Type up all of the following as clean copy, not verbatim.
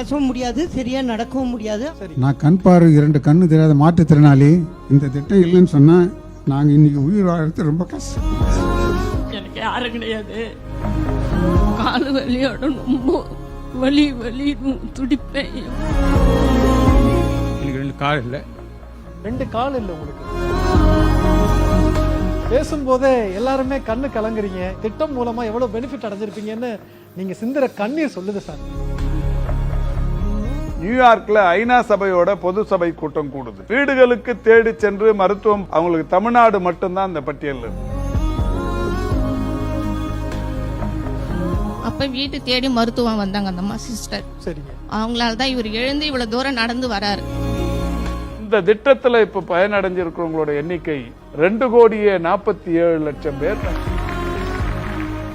பேசவும் முடியாது, சரியா நடக்கவும் முடியாது. நான் கண் பார்வை 2 கண்ணு தெரியாத மாற்றுத்திறனாளி. இந்த திட்டம் இல்லைன்னு சொன்னா நாங்கள் இன்னைக்கு உயிர் வாழறது ரொம்ப கஷ்டம். எனக்கு யாரும் கிடையாது. காலு வலியோட ரொம்ப வலி துடிப்பேன். எனக்கு 2 கால் இல்லை. 2 கால் இல்லை உங்களுக்கு. பேசும்போதே எல்லாருமே கண்ணு கலங்குறீங்க. திட்டம் மூலமா எவ்வளவு பெனிஃபிட் அடைஞ்சிருப்பீங்கன்னு நீங்க சிந்துற கண்ணீர் சொல்லுது சார். நியூயார்க்ல ஐநா சபையோட பொது சபை கூட்டம் கூடுது. வீடுகளுக்கு தேடி சென்று மருத்துவம் அவங்களுக்கு தமிழ்நாடு மட்டும்தான் அந்த பட்டியல். அப்ப வீட்டு தேடி மருத்துவம் வந்தாங்க அந்த அம்மா சிஸ்டர். சரிங்க. அவங்களால தான் இவர் எழுந்து இவ்வளவு தூரம் நடந்து வராரு. இந்த திட்டத்துல இப்ப பயனடைஞ்சிருக்கிறவங்களோட எண்ணிக்கை 2,47,00,000 பேர்.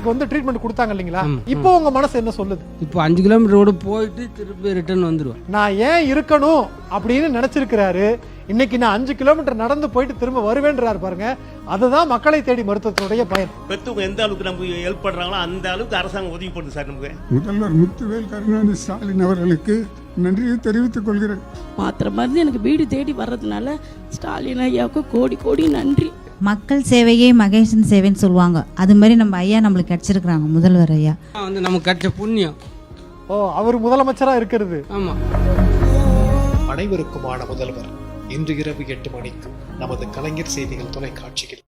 வந்து ட்ரீட்மெண்ட் கொடுத்தாங்க இல்லைங்களா? இப்போ உங்க மனசு என்ன சொல்லுது? இப்போ 5 கிலோமீட்டர் ரோடு போயிட்டு திருப்பி ரிட்டர்ன் வந்துருவேன். நான் ஏன் இருக்கணும் அப்படின்னு நினைச்சிருக்கிறாரு. இன்னைக்கு நான் 5 கிலோமீட்டர் நடந்து போயிட்டு திரும்ப வருவேன்றாரு பாருங்க. அதுதான் மக்களை தேடி மருத்துவத்தினுடைய பயன். பெற்றவங்க எந்த அளவுக்கு நமக்கு ஹெல்ப் பண்றாங்களோ அந்த அளவுக்கு அரசாங்கம் உதவி பண்ணுது சார் நமக்கு. முதல்வர் முத்துவேல் கருணாநிதி ஸ்டாலின் அவர்களுக்கு நன்றியை தெரிவித்துக் கொள்கிறேன். மாத்திர மருந்து எனக்கு வீடு தேடி வர்றதுனால ஸ்டாலின் ஐயாவுக்கு கோடி கோடி நன்றி. மக்கள் சேவையே மகேசன் சேவைன்னு சொல்லுவாங்க. அது மாதிரி நம்ம ஐயா நம்மளுக்கு கிடைச்சிருக்கிறாங்க, முதல்வர் ஐயா. நமக்கு கிடைச்ச புண்ணியம். அவர் முதலமைச்சரா இருக்கிறது. ஆமா. அனைவருக்குமான முதல்வர் இன்று இரவு 8 மணிக்கு நமது கலைஞர் செய்திகள் தொலைக்காட்சியில்.